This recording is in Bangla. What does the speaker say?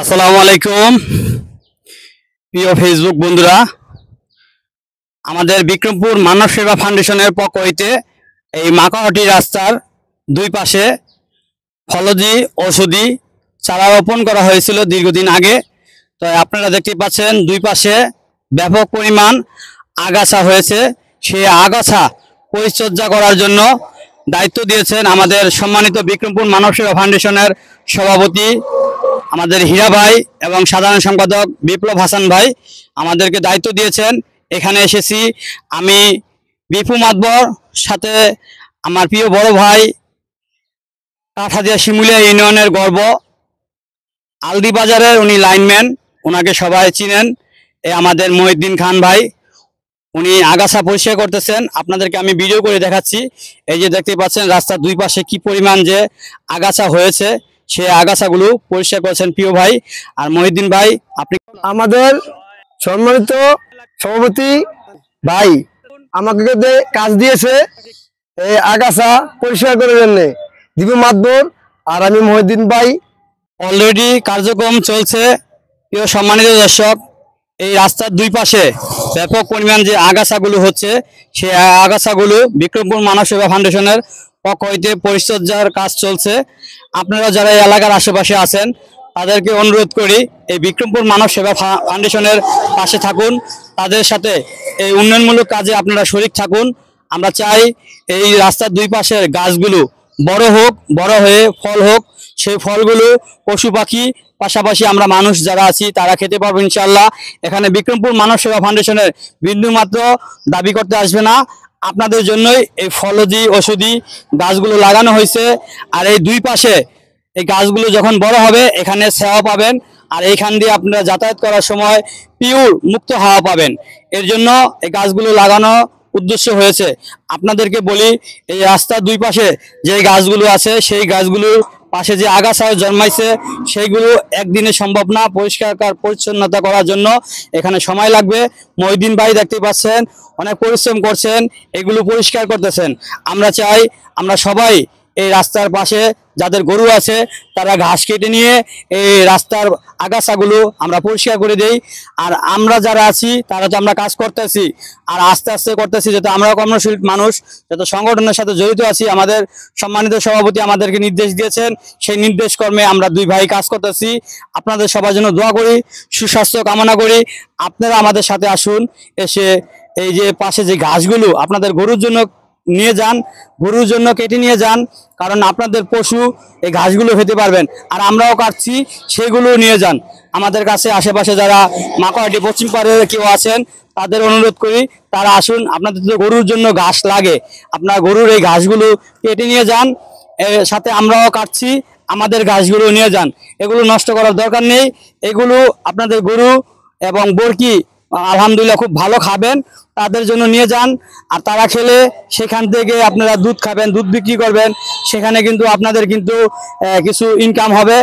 আসসালামু আলাইকুম প্রিয় ফেসবুক বন্ধুরা। আমাদের বিক্রমপুর মানব সেবা ফাউন্ডেশনের পক্ষ হইতে এই মাকাহাটি রাস্তার দুই পাশে ফলজি ঔষধি চারা রোপণ করা হয়েছিল দীর্ঘদিন আগে। তো আপনারা দেখতে পাচ্ছেন দুই পাশে ব্যাপক পরিমাণ আগাছা হয়েছে। সেই আগাছা পরিচর্যা করার জন্য দায়িত্ব দিয়েছেন আমাদের সম্মানিত বিক্রমপুর মানব সেবা ফাউন্ডেশনের সভাপতি আমাদের হীরা ভাই এবং সাধারণ সম্পাদক বিপ্লব হাসান ভাই আমাদেরকে দায়িত্ব দিয়েছেন। এখানে এসেছি আমি বিপু মাতবর, সাথে আমার প্রিয় বড় ভাই কাঠাদিয়া শিমুলিয়া ইউনিয়নের গর্ব আলদি বাজারের উনি লাইনম্যান, ওনাকে সবাই চিনেন। আমাদের মহিউদ্দিন খান ভাই, উনি আগাছা পরিষ্কার করতেছেন। আপনাদেরকে আমি ভিডিও করে দেখাচ্ছি। এই যে দেখতে পাচ্ছেন রাস্তার দুই পাশে কি পরিমাণ যে আগাছা হয়েছে, সেই আগাছাগুলো পরিষ্কার করেছেন প্রিয় ভাই। আর মহিউদ্দিন ভাই, আপনি আমাদের সম্মানিত সভাপতি ভাই আমাকে কাজ দিয়েছে এই আগাছা পরিষ্কার করার জন্য, দিবু মাতবর আর আমি মহিউদ্দিন ভাই। অলরেডি কার্যক্রম চলছে। প্রিয় সম্মানিত দর্শক, এই রাস্তার দুই পাশে ব্যাপক পরিমাণ যে আগাছাগুলো হচ্ছে, সেই আগাছাগুলো বিক্রমপুর মানব সেবা ফাউন্ডেশনের পক্ষ হইতে পরিচর্যার কাজ চলছে। আপনারা যারা এই এলাকার আশেপাশে আছেন তাদেরকে অনুরোধ করি এই বিক্রমপুর মানব সেবা ফাউন্ডেশনের পাশে থাকুন, তাদের সাথে এই উন্নয়নমূলক কাজে আপনারা শরিক থাকুন। আমরা চাই এই রাস্তার দুই পাশের গাছগুলো বড় হোক, বড় হয়ে ফল হোক। সেই ফলগুলো পশু পাখি পাশাপাশি আমরা মানুষ যারা আছি তারা খেতে পারবো ইনশাআল্লাহ। এখানে বিক্রমপুর মানব সেবা ফাউন্ডেশনের বিন্দুমাত্র দাবি করতে আসবে না। আপনাদের জন্যই এই ফলজি ঔষধি গাছগুলো লাগানো হয়েছে। আর এই দুই পাশে এই গাছগুলো যখন বড় হবে এখানে ছায়া পাবেন, আর এইখান দিয়ে আপনারা যাতায়াত করার সময় পিওর মুক্ত হাওয়া পাবেন। এর জন্য এই গাছগুলো লাগানো উদ্দেশ্য হয়েছে। আপনাদেরকে বলি, এই রাস্তার দুই পাশে যে গাছগুলো আছে সেই গাছগুলোর পাশে যে আগাছা জন্মাইছে সেইগুলো একদিনে সম্ভব না পরিষ্কার পরিচ্ছন্নতা করার জন্য, এখানে সময় লাগবে। মহিউদ্দিন ভাই দেখতে পাচ্ছেন অনেক পরিশ্রম করছেন, এগুলো পরিষ্কার করতেছেন। আমরা চাই আমরা সবাই এই রাস্তার পাশে যাদের গরু আছে তারা ঘাস কেটে নিয়ে এই রাস্তার আগাছাগুলো আমরা পরিষ্কার করে দেই। আর আমরা যারা আছি তারা তো আমরা কাজ করতেছি, আর আস্তে আস্তে করতেছি, যাতে আমরা কর্মশীল মানুষ যত সংগঠনের সাথে জড়িত আছি। আমাদের সম্মানিত সভাপতি আমাদেরকে নির্দেশ দিয়েছেন, সেই নির্দেশ কর্মে আমরা দুই ভাই কাজ করতেছি। আপনাদের সবার জন্য দোয়া করি, সুস্বাস্থ্য কামনা করি। আপনারা আমাদের সাথে আসুন, এসে এই যে পাশে যে ঘাসগুলো আপনাদের গরুর জন্য নিয়ে যান, গরুর জন্য কেটে নিয়ে যান, কারণ আপনাদের পশু এই ঘাসগুলো খেতে পারবেন। আর আমরাও কাটছি, সেগুলো নিয়ে যান। আমাদের কাছে আশেপাশে যারা মাকাহাটি পশ্চিম পাড়ের কেউ আছেন তাদের অনুরোধ করি তারা আসুন। আপনাদের তো গরুর জন্য ঘাস লাগে, আপনার গরুর এই ঘাসগুলো কেটে নিয়ে যান। এর সাথে আমরাও কাটছি, আমাদের ঘাসগুলো নিয়ে যান। এগুলো নষ্ট করার দরকার নেই। এগুলো আপনাদের গরু এবং বরকি আলহামদুলিল্লাহ খুব ভালো খাবেন, তাদের জন্য নিয়ে যান। আর তারা খেলে সেখান থেকে আপনারা দুধ খাবেন, দুধ বিক্রি করবেন, সেখানে কিন্তু আপনাদের কিন্তু কিছু ইনকাম হবে।